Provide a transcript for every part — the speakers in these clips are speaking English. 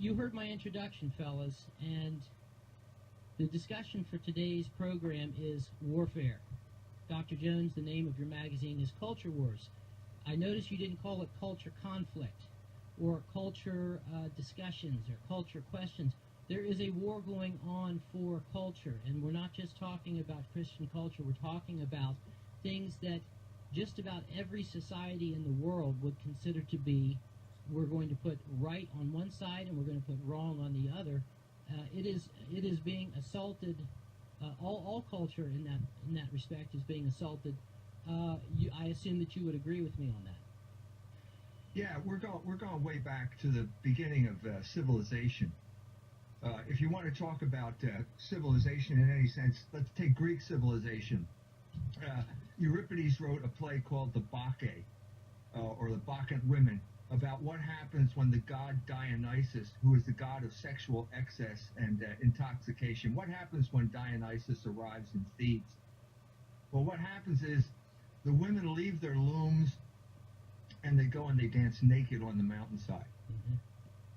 you heard my introduction, fellas, and the discussion for today's program is warfare. Dr. Jones, the name of your magazine is Culture Wars. I notice you didn't call it culture conflict or culture discussions or culture questions. There is a war going on for culture, and we're not just talking about Christian culture. We're talking about things that just about every society in the world would consider to be, we're going to put right on one side and we're going to put wrong on the other. It is being assaulted. All culture in that respect is being assaulted. I assume that you would agree with me on that. Yeah, we're going way back to the beginning of civilization. If you want to talk about civilization in any sense, let's take Greek civilization. Euripides wrote a play called the Bacchae, or the Bacchant women, about what happens when the god Dionysus, who is the god of sexual excess and intoxication, what happens when Dionysus arrives in Thebes? Well, what happens is the women leave their looms and they go and they dance naked on the mountainside. Mm-hmm.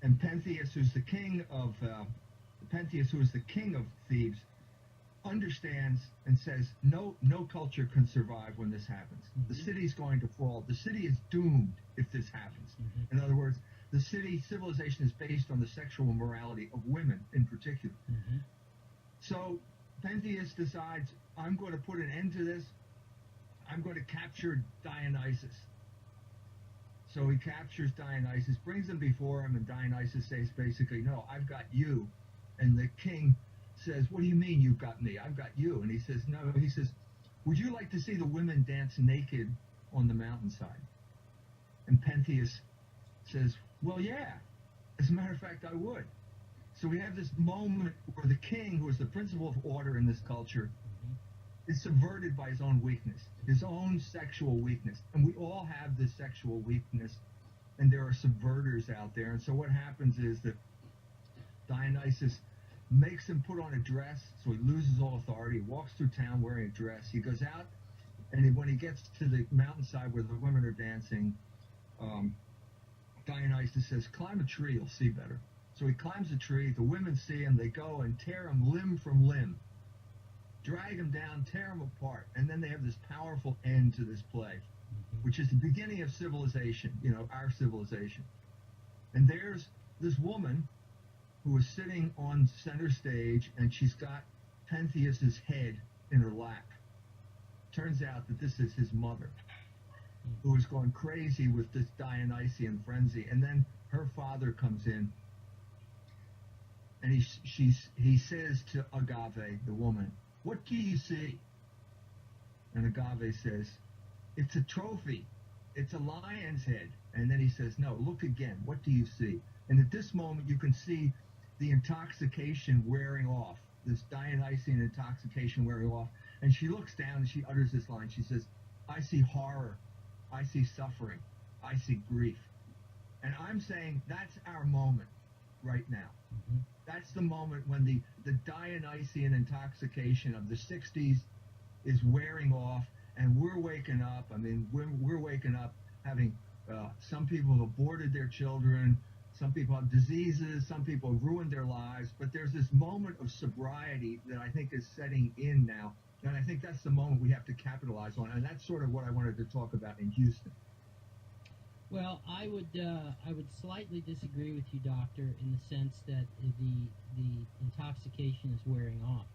And Pentheus, who is the king of Thebes, understands and says, no culture can survive when this happens. Mm-hmm. The city's going to fall. The city is doomed if this happens. Mm-hmm. In other words, the civilization is based on the sexual morality of women in particular. Mm-hmm. So Pentheus decides, I'm going to put an end to this. I'm going to capture Dionysus. So he captures Dionysus, brings him before him, and Dionysus says basically, no, I've got you. And the king says, what do you mean you've got me? I've got you. And he says, no. He says, would you like to see the women dance naked on the mountainside? And Pentheus says, well, yeah. As a matter of fact, I would. So we have this moment where the king, who is the principle of order in this culture, is subverted by his own weakness, his own sexual weakness. And we all have this sexual weakness, and there are subverters out there. And so what happens is that Dionysus makes him put on a dress, so he loses all authority. He walks through town wearing a dress. He goes out, and when he gets to the mountainside where the women are dancing, Dionysus says, climb a tree, you'll see better. So he climbs a tree. The women see him. They go and tear him limb from limb, drag him down, tear him apart. And then they have this powerful end to this play, which is the beginning of civilization, our civilization. And there's this woman who is sitting on center stage, and she's got Pentheus's head in her lap. Turns out that this is his mother, who is going crazy with this Dionysian frenzy. And then her father comes in, and he says to Agave, the woman, what do you see? And Agave says, it's a trophy. It's a lion's head. And then he says, no, look again. What do you see? And at this moment, you can see the intoxication wearing off, this Dionysian intoxication wearing off. And she looks down and she utters this line. She says, I see horror. I see suffering. I see grief. And I'm saying that's our moment right now. Mm-hmm. That's the moment when the Dionysian intoxication of the 60s is wearing off, and we're waking up. I mean, we're waking up having some people have aborted their children, some people have diseases, some people have ruined their lives, but there's this moment of sobriety that I think is setting in now, and I think that's the moment we have to capitalize on, and that's sort of what I wanted to talk about in Houston. Well, I would slightly disagree with you, Doctor, in the sense that the intoxication is wearing off.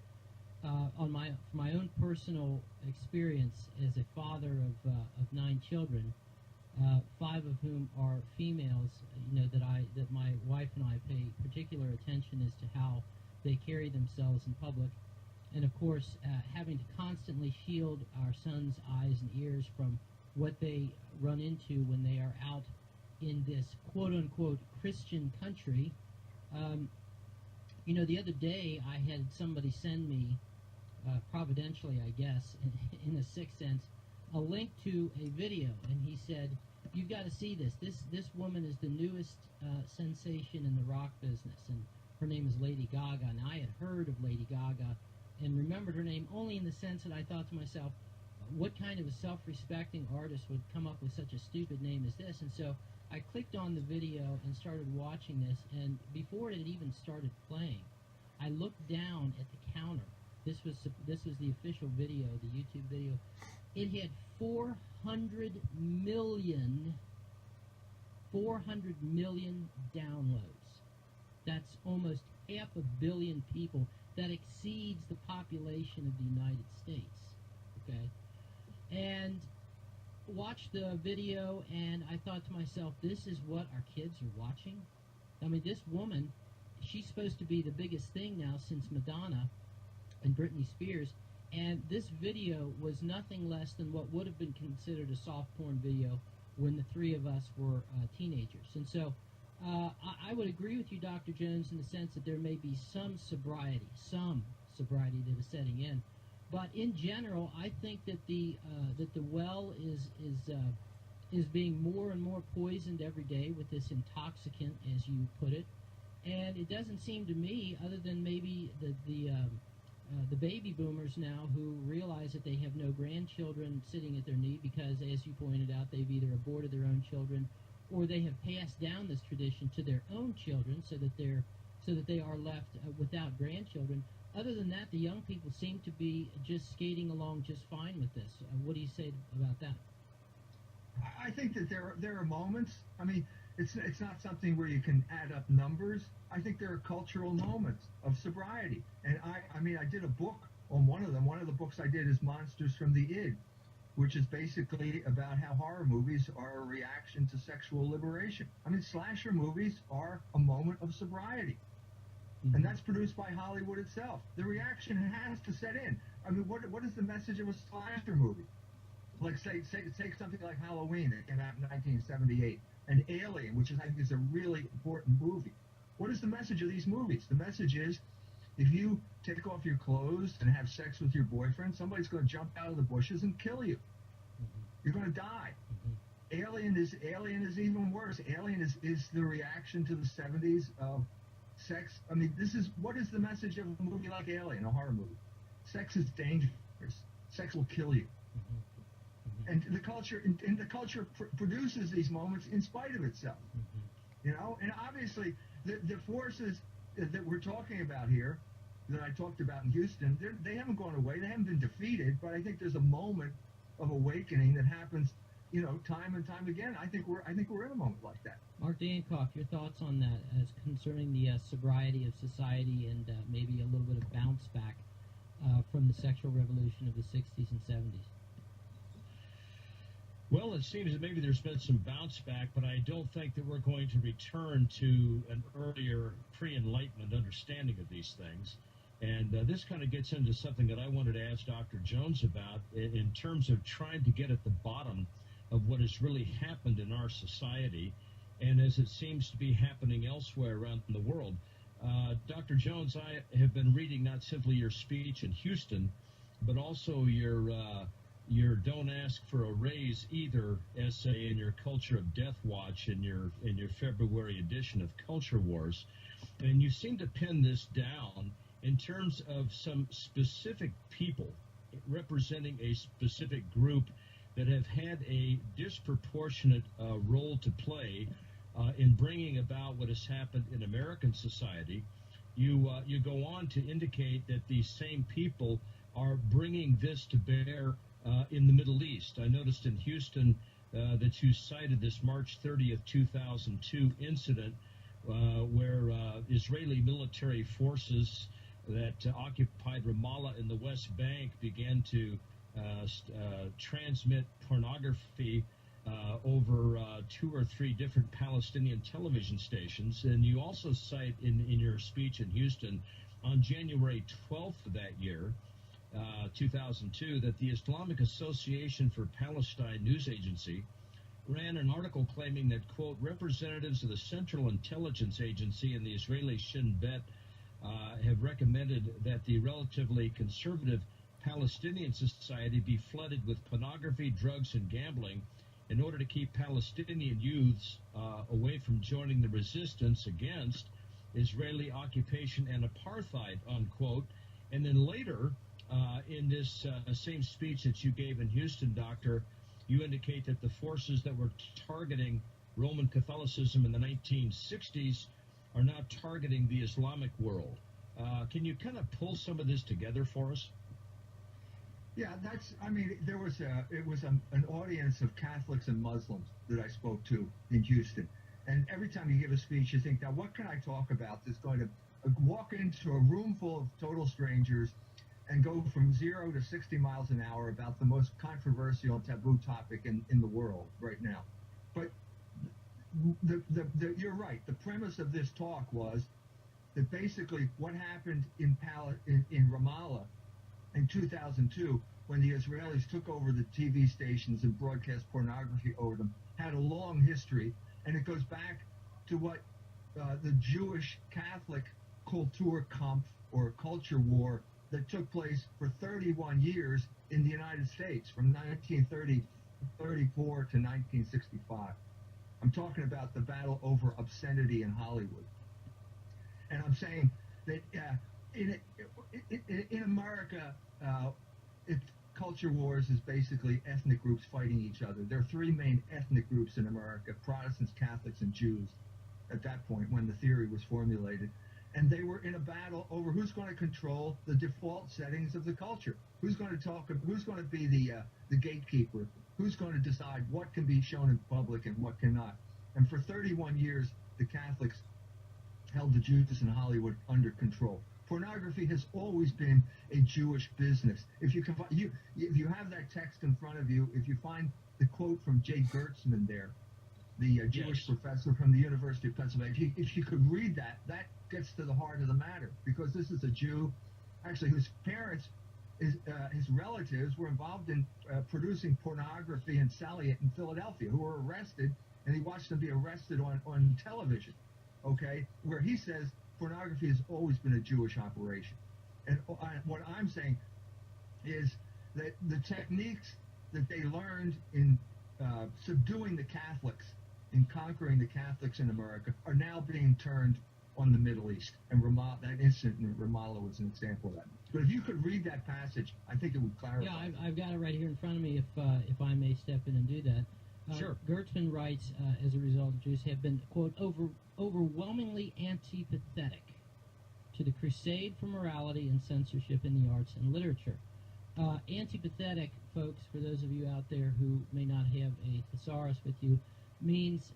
From my own personal experience as a father of 9 children, 5 of whom are females, that my wife and I pay particular attention as to how they carry themselves in public, and of course, having to constantly shield our sons' eyes and ears from what they run into when they are out in this quote-unquote Christian country. The other day I had somebody send me, providentially I guess, in a sick sense, a link to a video, and he said, you've got to see this. This woman is the newest sensation in the rock business, and her name is Lady Gaga, and I had heard of Lady Gaga and remembered her name only in the sense that I thought to myself, what kind of a self-respecting artist would come up with such a stupid name as this? And so I clicked on the video and started watching this, and before it had even started playing, I looked down at the counter. This was the official video, the YouTube video. It had 400 million downloads. That's almost 500 million people. That exceeds the population of the United States. Okay, and watched the video, and I thought to myself, this is what our kids are watching? I mean, this woman, she's supposed to be the biggest thing now since Madonna and Britney Spears, and this video was nothing less than what would have been considered a soft porn video when the three of us were teenagers. And so I would agree with you, Dr. Jones, in the sense that there may be some sobriety that is setting in. But in general, I think that the well is being more and more poisoned every day with this intoxicant, as you put it. And it doesn't seem to me, other than maybe the baby boomers now who realize that they have no grandchildren sitting at their knee because, as you pointed out, they've either aborted their own children or they have passed down this tradition to their own children, so that they are left without grandchildren. Other than that, the young people seem to be just skating along just fine with this. What do you say about that? I think that there are moments. I mean, it's not something where you can add up numbers. I think there are cultural moments of sobriety. And I did a book on one of them. One of the books I did is Monsters from the Id, which is basically about how horror movies are a reaction to sexual liberation. I mean, slasher movies are a moment of sobriety. Mm-hmm. And that's produced by Hollywood itself. The reaction has to set in. I mean, what is the message of a slasher movie? Like, say something like Halloween that came out in 1978, and Alien, which I think is a really important movie. What is the message of these movies? The message is, if you take off your clothes and have sex with your boyfriend, somebody's going to jump out of the bushes and kill you. Mm-hmm. You're going to die. Mm-hmm. Alien is even worse. Alien is the reaction to the 70s of sex. I mean, what is the message of a movie like Alien, a horror movie? Sex is dangerous. Sex will kill you. Mm-hmm. Mm-hmm. And the culture produces these moments in spite of itself. Mm-hmm. You know, and obviously the forces that we're talking about here, that I talked about in Houston, they haven't gone away. They haven't been defeated, but I think there's a moment of awakening that happens, you know, time and time again. I think we're in a moment like that. Mark Dankoff, your thoughts on that as concerning the sobriety of society and maybe a little bit of bounce back from the sexual revolution of the 60s and 70s? Well, it seems that maybe there's been some bounce back, but I don't think that we're going to return to an earlier pre-Enlightenment understanding of these things. And this kind of gets into something that I wanted to ask Dr. Jones about in terms of trying to get at the bottom of what has really happened in our society, and as it seems to be happening elsewhere around the world. Dr. Jones, I have been reading not simply your speech in Houston, but also your Don't Ask for a Raise Either essay in your Culture of Death Watch in your February edition of Culture Wars. And you seem to pin this down in terms of some specific people representing a specific group that have had a disproportionate role to play in bringing about what has happened in American society. You go on to indicate that these same people are bringing this to bear in the Middle East. I noticed in Houston that you cited this March 30th, 2002 incident where Israeli military forces that occupied Ramallah in the West Bank began to transmit pornography over 2 or 3 different Palestinian television stations. And you also cite in your speech in Houston on January 12th of that year, 2002, that the Islamic Association for Palestine news agency ran an article claiming that, quote, representatives of the Central Intelligence Agency and the Israeli Shin Bet have recommended that the relatively conservative Palestinian society be flooded with pornography, drugs, and gambling in order to keep Palestinian youths away from joining the resistance against Israeli occupation and apartheid, unquote. And then later, in this same speech that you gave in Houston, Doctor, you indicate that the forces that were targeting Roman Catholicism in the 1960s are now targeting the Islamic world. Can you kind of pull some of this together for us? Yeah, it was an audience of Catholics and Muslims that I spoke to in Houston. And every time you give a speech, you think, now what can I talk about that's going to walk into a room full of total strangers and go from 0 to 60 miles an hour about the most controversial and taboo topic in the world right now. But you're right. The premise of this talk was that basically what happened in Ramallah in 2002, when the Israelis took over the TV stations and broadcast pornography over them, had a long history, and it goes back to what the Jewish Catholic Kulturkampf, or culture war, that took place for 31 years in the United States, from 1934 to 1965. I'm talking about the battle over obscenity in Hollywood. And I'm saying that in America, culture wars is basically ethnic groups fighting each other. There are three main ethnic groups in America: Protestants, Catholics, and Jews, at that point when the theory was formulated. And they were in a battle over who's going to control the default settings of the culture, who's going to be the gatekeeper, who's going to decide what can be shown in public and what cannot. And for 31 years, the Catholics held the Jews in Hollywood under control. Pornography has always been a Jewish business. If you have that text in front of you, if you find the quote from Jay Gertzman there, the Jewish professor from the University of Pennsylvania, if you could read that, that gets to the heart of the matter, because this is a Jew, actually, whose parents, his relatives, were involved in producing pornography and selling it in Philadelphia, who were arrested, and he watched them be arrested on television, okay, where he says pornography has always been a Jewish operation. And what I'm saying is that the techniques that they learned in subduing the Catholics, in conquering the Catholics in America, are now being turned on the Middle East. And that incident in Ramallah was an example of that. But if you could read that passage, I think it would clarify. Yeah, I've got it right here in front of me, if I may step in and do that. Sure. Gertzman writes, as a result, Jews have been, quote, overwhelmingly antipathetic to the crusade for morality and censorship in the arts and literature. Antipathetic, folks, for those of you out there who may not have a thesaurus with you, means,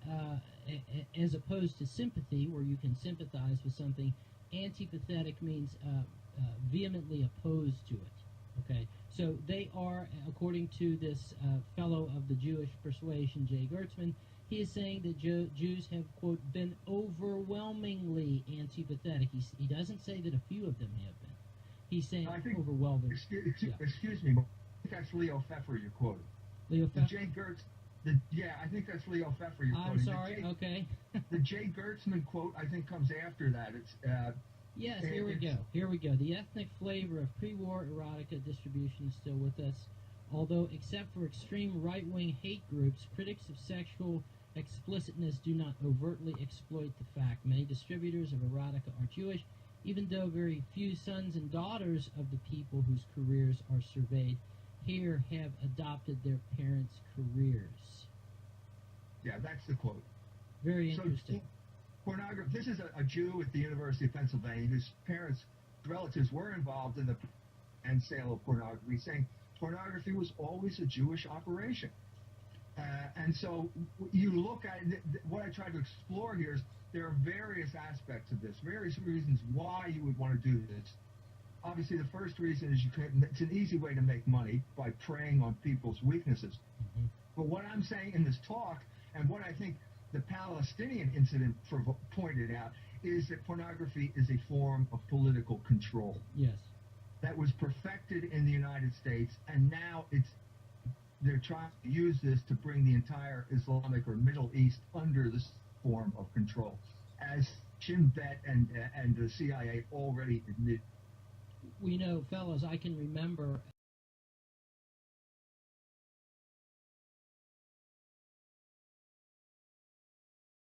as opposed to sympathy, where you can sympathize with something, antipathetic means vehemently opposed to it. Okay, so they are, according to this fellow of the Jewish persuasion, Jay Gertzman, he is saying that Jews have, quote, been overwhelmingly antipathetic. He doesn't say that a few of them have been. He's saying overwhelming. Excuse me, I think that's Leo Pfeffer you're quoting. Leo Pfeffer? Jay Gertz. Yeah, I think that's Leo Pfeffer you're quoting. I'm sorry, okay. The Jay Gertzman quote, I think, comes after that. It's yes, here we go. The ethnic flavor of pre-war erotica distribution is still with us. Although, except for extreme right-wing hate groups, critics of sexual explicitness do not overtly exploit the fact. Many distributors of erotica are Jewish, even though very few sons and daughters of the people whose careers are surveyed here have adopted their parents' careers. Yeah, that's the quote. Very interesting. Pornography. This is a Jew at the University of Pennsylvania whose relatives were involved in the sale of pornography, saying pornography was always a Jewish operation. And so you look at it, what I try to explore here is there are various aspects of this, various reasons why you would want to do this. Obviously, the first reason is it's an easy way to make money by preying on people's weaknesses. Mm-hmm. But what I'm saying in this talk, and what I think the Palestinian incident pointed out, is that pornography is a form of political control. Yes. That was perfected in the United States, and now they're trying to use this to bring the entire Islamic or Middle East under this form of control, as Shin Bet and the CIA already admit. We know, fellows, I can remember